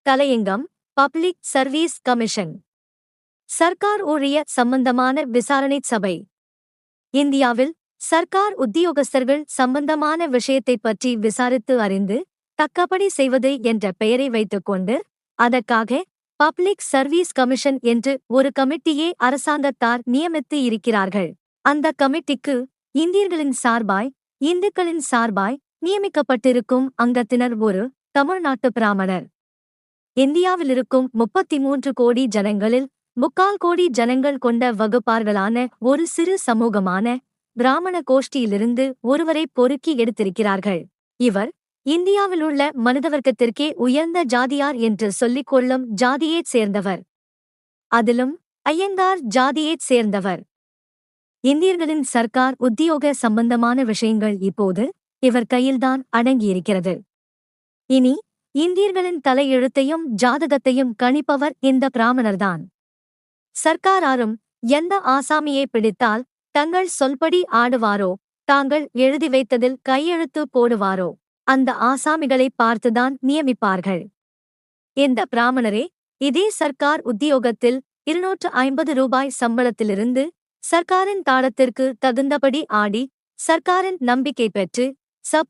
தலையங்கம் public service commission. Sarkar ஊழிய சம்பந்தமான விசாரணை சபை. இந்தியாவில் சர்க்கார் உத்தியோகஸ்தர்கள் சம்பந்தமான விஷயத்தைப் பற்றி விசாரித்து அறிந்து தக்கபடி செய்வது என்ற பெயரை வைத்துக்கொண்டு அதற்காக பப்ளிக் சர்வீஸ் கமிஷன் என்று ஒரு கமிட்டியை அரசாங்கத்தார் நியமித்து இருக்கிறார்கள். அந்த கமிட்டிக்கு இந்தியர்களின் சார்பாய் இந்துக்களின் சார்பாய் நியமிக்கப்பட்டிருக்கும் அங்கத்தினர் ஒரு தமிழ்நாட்டு பிராமணர். இந்தியாவிலிருக்கும் 33 கோடி ஜனங்களில் 3/4 கோடி ஜனங்கள் கொண்ட வகுப்பார்களான ஒரு சிறு சமூகமான பிராமண கோஷ்டியிலிருந்து ஒருவரை பொறுக்கி எடுத்திருக்கிறார்கள். இவர் இந்தியாவிலுள்ள மனிதவர்க்கத்திற்கே உயர்ந்த ஜாதியார் என்று சொல்லிக் கொள்ளும் ஜாதியைச் சேர்ந்தவர். அதிலும் ஐயங்கார் ஜாதியைச் சேர்ந்தவர். இந்தியர்களின் சர்க்கார் உத்தியோக சம்பந்தமான விஷயங்கள் இப்போது இவர் கையில்தான் அடங்கியிருக்கிறது. இனி இந்தியர்களின் தலையெழுத்தையும் ஜாதகத்தையும் கணிப்பவர் இந்த பிராமணர்தான். சர்க்காராரும் எந்த ஆசாமியை பிடித்தால் தங்கள் சொல்படி ஆடுவாரோ, தாங்கள் எழுதி வைத்ததில் கையெழுத்து போடுவாரோ அந்த ஆசாமிகளை பார்த்துதான் நியமிப்பார்கள். இந்த பிராமணரே இதே சர்க்கார் உத்தியோகத்தில் 250 ரூபாய் சம்பளத்திலிருந்து சர்க்காரின் தாளத்திற்கு தகுந்தபடி ஆடி சர்க்காரின் நம்பிக்கை பெற்று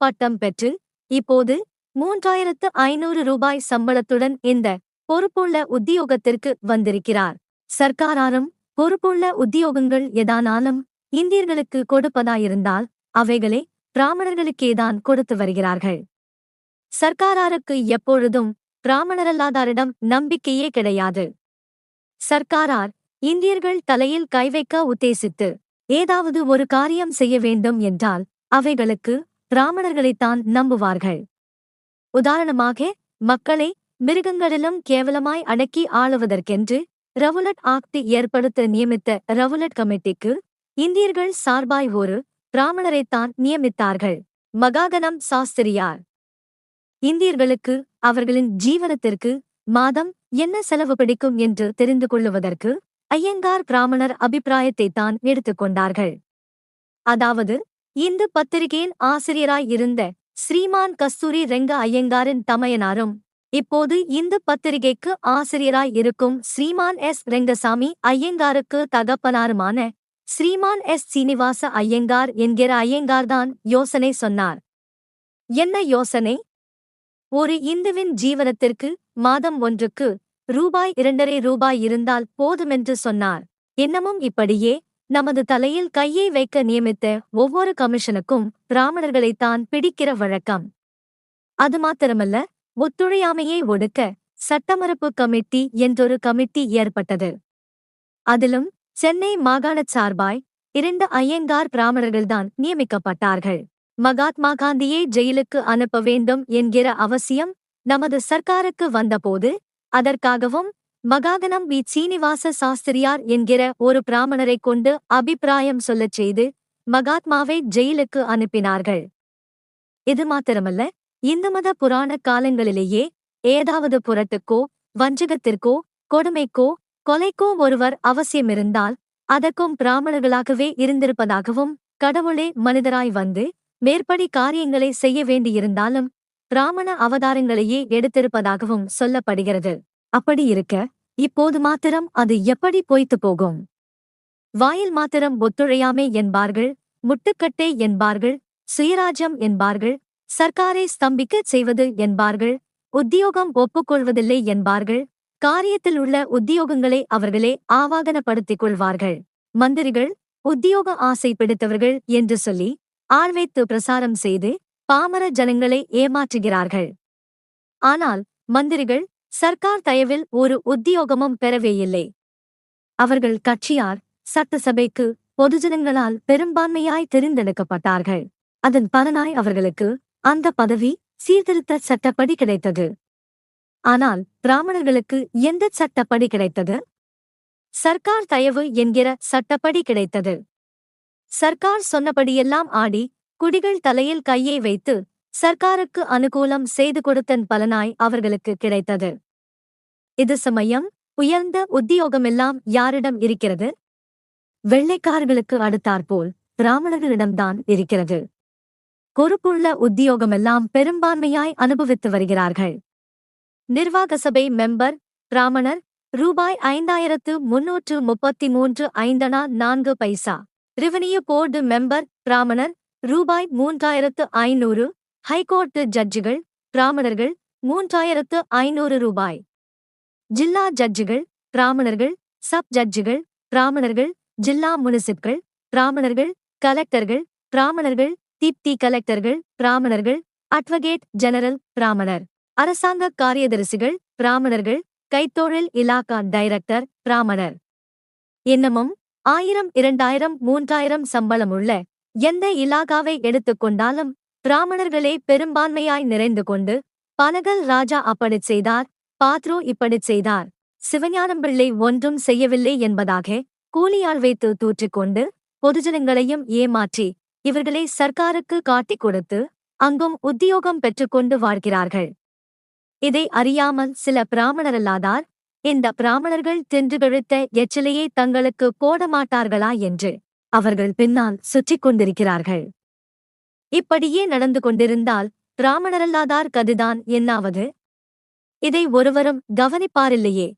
பட்டம் பெற்று இப்போது 3500 ரூபாய் சம்பளத்துடன் இந்த பொறுப்புள்ள உத்தியோகத்திற்கு வந்திருக்கிறார். சர்க்காராரும் பொறுப்புள்ள உத்தியோகங்கள் எதானாலும் இந்தியர்களுக்கு கொடுப்பதாயிருந்தால் அவைகளை பிராமணர்களுக்கேதான் கொடுத்து வருகிறார்கள். சர்க்காராருக்கு எப்பொழுதும் பிராமணரல்லாதாரிடம் நம்பிக்கையே கிடையாது. சர்க்காரார் இந்தியர்கள் தலையில் கை வைக்க உத்தேசித்து ஏதாவது ஒரு காரியம் செய்ய வேண்டும் என்றால் அவைகளுக்கு பிராமணர்களைத்தான் நம்புவார்கள். உதாரணமாக மக்களை மிருகங்களிலும் கேவலமாய் அடக்கி ஆளுவதற்கென்று ரவுலட் ஆக்ட் ஏற்படுத்த நியமித்த ரவுலட் கமிட்டிக்கு இந்தியர்கள் சார்பாய் ஒரு பிராமணரைத்தான் நியமித்தார்கள். மகாகணம் சாஸ்திரியார். இந்தியர்களுக்கு அவர்களின் ஜீவனத்திற்கு மாதம் என்ன செலவு பிடிக்கும் என்று தெரிந்து கொள்ளுவதற்கு ஐயங்கார் பிராமணர் அபிப்பிராயத்தைத்தான் எடுத்துக்கொண்டார்கள். அதாவது இந்து பத்திரிகையின் ஆசிரியராய் இருந்த ஸ்ரீமான் கஸ்தூரி ரெங்க ஐயங்காரின் தமையனாரும் இப்போது இந்து பத்திரிகைக்கு ஆசிரியராய் இருக்கும் ஸ்ரீமான் எஸ் ரெங்கசாமி ஐயங்காருக்கு தகப்பனாருமான ஸ்ரீமான் எஸ் சீனிவாச ஐயங்கார் என்கிற ஐயங்கார்தான் யோசனை சொன்னார். என்ன யோசனை? ஒரு இந்துவின் ஜீவனத்திற்கு மாதம் ஒன்றுக்கு ரூபாய் 2.5 இருந்தால் போதுமென்று சொன்னார். இன்னமும் இப்படியே நமது தலையில் கையை வைக்க நியமித்த ஒவ்வொரு கமிஷனுக்கும் பிராமணர்களைத்தான் பிடிக்கிற வழக்கம். அது மாத்திரமல்ல, ஒத்துழையாமையை ஒடுக்க சட்டமறுப்பு கமிட்டி என்றொரு கமிட்டி ஏற்பட்டது. அதிலும் சென்னை மாகாணச் சார்பாய் 2 ஐயங்கார் பிராமணர்கள்தான் நியமிக்கப்பட்டார்கள். மகாத்மா காந்தியை ஜெயிலுக்கு அனுப்ப வேண்டும் என்கிற அவசியம் நமது சர்க்காருக்கு வந்தபோது அதற்காகவும் மகாகணம் வி சீனிவாச சாஸ்திரியார் என்கிற ஒரு பிராமணரை கொண்டு அபிப்பிராயம் சொல்லச் செய்து மகாத்மாவை ஜெயிலுக்கு அனுப்பினார்கள். இது மாத்திரமல்ல, இந்து மத புராண காலங்களிலேயே ஏதாவது புரட்டுக்கோ வஞ்சகத்திற்கோ கொடுமைக்கோ கொலைக்கோ ஒருவர் அவசியமிருந்தால் அதற்கும் பிராமணர்களாகவே இருந்திருப்பதாகவும் கடவுளே மனிதராய் வந்து மேற்படி காரியங்களை செய்ய வேண்டியிருந்தாலும் பிராமண அவதாரங்களையே எடுத்திருப்பதாகவும் சொல்லப்படுகிறது. அப்படி இருக்க இப்போது மாத்திரம் அது எப்படி பொய்த்து போகும்? வாயில் மாத்திரம் ஒத்துழையாமை என்பார்கள், முட்டுக்கட்டை என்பார்கள், சுயராஜ்யம் என்பார்கள், சர்க்காரை ஸ்தம்பிக்கச் செய்வது என்பார்கள், உத்தியோகம் ஒப்புக்கொள்வதில்லை என்பார்கள், காரியத்தில் உள்ள உத்தியோகங்களை அவர்களே ஆவாகனப்படுத்திக் கொள்வார்கள். மந்திரிகள் உத்தியோக ஆசை பிடித்தவர்கள் என்று சொல்லி ஆள்வைத்து பிரசாரம் செய்து பாமர ஜனங்களை ஏமாற்றுகிறார்கள். ஆனால் மந்திரிகள் சர்க்கார் தயவில் ஒரு உத்தியோகமும் பெறவேயில்லை. அவர்கள் கட்சியார் சட்டசபைக்கு பொதுஜனங்களால் பெரும்பான்மையாய் தெரிந்தெடுக்கப்பட்டார்கள். அதன் பலனாய் அவர்களுக்கு அந்த பதவி சீர்திருத்த சட்டப்படி கிடைத்தது. ஆனால் பிராமணர்களுக்கு எந்த சட்டப்படி கிடைத்தது? சர்க்கார் தயவு என்கிற சட்டப்படி கிடைத்தது. சர்க்கார் சொன்னபடியெல்லாம் ஆடி குடிகள் தலையில் கையை வைத்து சர்க்காருக்கு அனுகூலம் செய்து கொடுத்தன் பலனாய் அவர்களுக்கு கிடைத்தது. இது சமயம் உயர்ந்த உத்தியோகமெல்லாம் யாரிடம் இருக்கிறது? வெள்ளைக்காரர்களுக்கு அடுத்தாற்போல் பிராமணர்களிடம்தான் இருக்கிறது. பொறுப்புள்ள உத்தியோகமெல்லாம் பெரும்பான்மையாய் அனுபவித்து வருகிறார்கள். நிர்வாக சபை மெம்பர் பிராமணர் ரூபாய் 5333.54 ரெவென்யூ போர்டு மெம்பர் பிராமணர் ரூபாய் 3500 ஹைகோர்ட் ஜட்ஜுகள் பிராமணர்கள் 3500 ரூபாய் ஜில்லா ஜட்ஜுகள் பிராமணர்கள் சப் ஜட்ஜுகள் பிராமணர்கள் ஜில்லா முனிசிப்கள் பிராமணர்கள் கலெக்டர்கள் பிராமணர்கள் டிப்டி கலெக்டர்கள் பிராமணர்கள் அட்வொகேட் ஜெனரல் பிராமணர் அரசாங்க காரியதரிசிகள் பிராமணர்கள் கைத்தொழில் இலாகா டைரக்டர் பிராமணர் இன்னமும் 1000 2000 3000 சம்பளம் உள்ள எந்த இலாகாவை எடுத்துக்கொண்டாலும் பிராமணர்களே பெரும்பான்மையாய் நிறைந்து கொண்டு பனகல் ராஜா அப்படிச் செய்தார், பாத்ரோ இப்படிச் செய்தார், சிவஞானம்பிள்ளை ஒன்றும் செய்யவில்லை என்பதாக கூலியாள் வைத்து தூற்றிக்கொண்டு பொதுஜனங்களையும் ஏமாற்றி இவர்களை சர்க்காருக்கு காட்டிக் கொடுத்து அங்கும் உத்தியோகம் பெற்றுக்கொண்டு வாழ்கிறார்கள். இதை அறியாமல் சில பிராமணரல்லாதார் இந்த பிராமணர்கள் தின்று கழித்த எச்சிலையே தங்களுக்கு போடமாட்டார்களா என்று அவர்கள் பின்னால் சுற்றிக் கொண்டிருக்கிறார்கள். இப்படியே நடந்து கொண்டிருந்தால் பிராமணரல்லாதார் கதிதான் என்னாவது? இதை ஒருவரும் கவனிப்பாரில்லையே.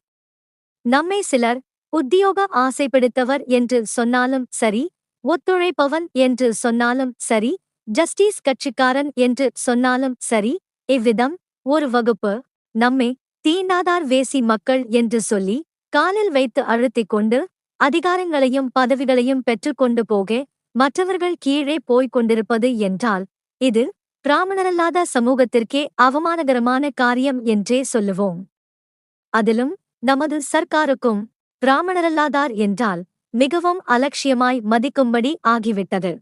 நம்மை சிலர் உத்தியோக ஆசைப்பிடித்தவர் என்று சொன்னாலும் சரி, ஒத்துழைப்பவன் என்று சொன்னாலும் சரி, ஜஸ்டிஸ் கட்சிக்காரன் என்று சொன்னாலும் சரி, இவ்விதம் ஒரு வகுப்பு நம்மை தீண்டாதார் வேசி மக்கள் என்று சொல்லி காலில் வைத்து அழுத்திக் கொண்டு அதிகாரங்களையும் பதவிகளையும் பெற்றுக்கொண்டு போக மற்றவர்கள் கீழே போய்க் கொண்டிருப்பது என்றால் இது பிராமணரல்லாத சமூகத்திற்கே அவமானகரமான காரியம் என்றே சொல்லுவோம். அதிலும் நமது சர்க்காருக்கும் பிராமணரல்லாதார் என்றால் மிகவும் அலட்சியமாய் மதிக்கும்படி ஆகிவிட்டது.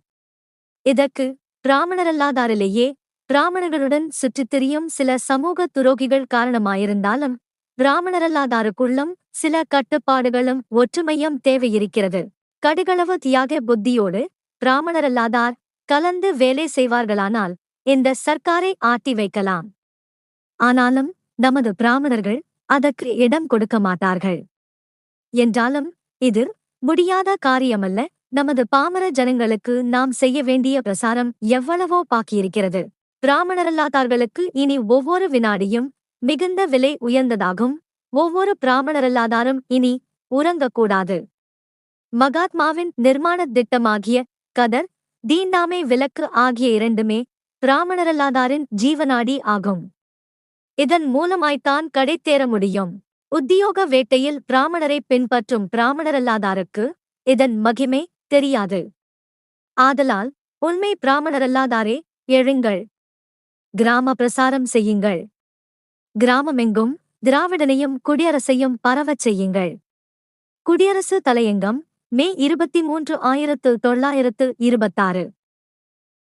இதற்கு பிராமணரல்லாதாரிலேயே பிராமணர்களுடன் சுற்றித் திரியும் சில சமூக துரோகிகள் காரணமாயிருந்தாலும் பிராமணரல்லாதாருக்குள்ளும் சில கட்டுப்பாடுகளும் ஒற்றுமையும் தேவையிருக்கிறது. கடுகளவு தியாக புத்தியோடு பிராமணரல்லாதார் கலந்து வேலை செய்வார்களானால் இந்த சர்க்காரை ஆட்டி வைக்கலாம். ஆனாலும் நமது பிராமணர்கள் அதற்கு இடம் கொடுக்க மாட்டார்கள். என்றாலும் இது முடியாத காரியமல்ல. நமது பாமர ஜனங்களுக்கு நாம் செய்ய வேண்டிய பிரசாரம் எவ்வளவோ பாக்கியிருக்கிறது. பிராமணரல்லாதார்களுக்கு இனி ஒவ்வொரு வினாடியும் மிகுந்த விலை உயர்ந்ததாகும். ஒவ்வொரு பிராமணரல்லாதாரும் இனி உறங்கக்கூடாது. மகாத்மாவின் நிர்மாணத் திட்டமாகிய கதர், தீண்டாமை விலக்கு ஆகிய இரண்டுமே பிராமணரல்லாதாரின் ஜீவநாடி ஆகும். இதன் மூலமாய்த்தான் கடைத்தேற முடியும். உத்தியோக வேட்டையில் பிராமணரை பின்பற்றும் பிராமணரல்லாதாருக்கு இதன் மகிமை தெரியாது. ஆதலால் உண்மை பிராமணரல்லாதாரே எழுங்கள், கிராம பிரசாரம் செய்யுங்கள். கிராமமெங்கும் திராவிடனையும் குடியரசையும் பரவச் செய்யுங்கள். குடியரசு தலையங்கம் மே 23, 1926.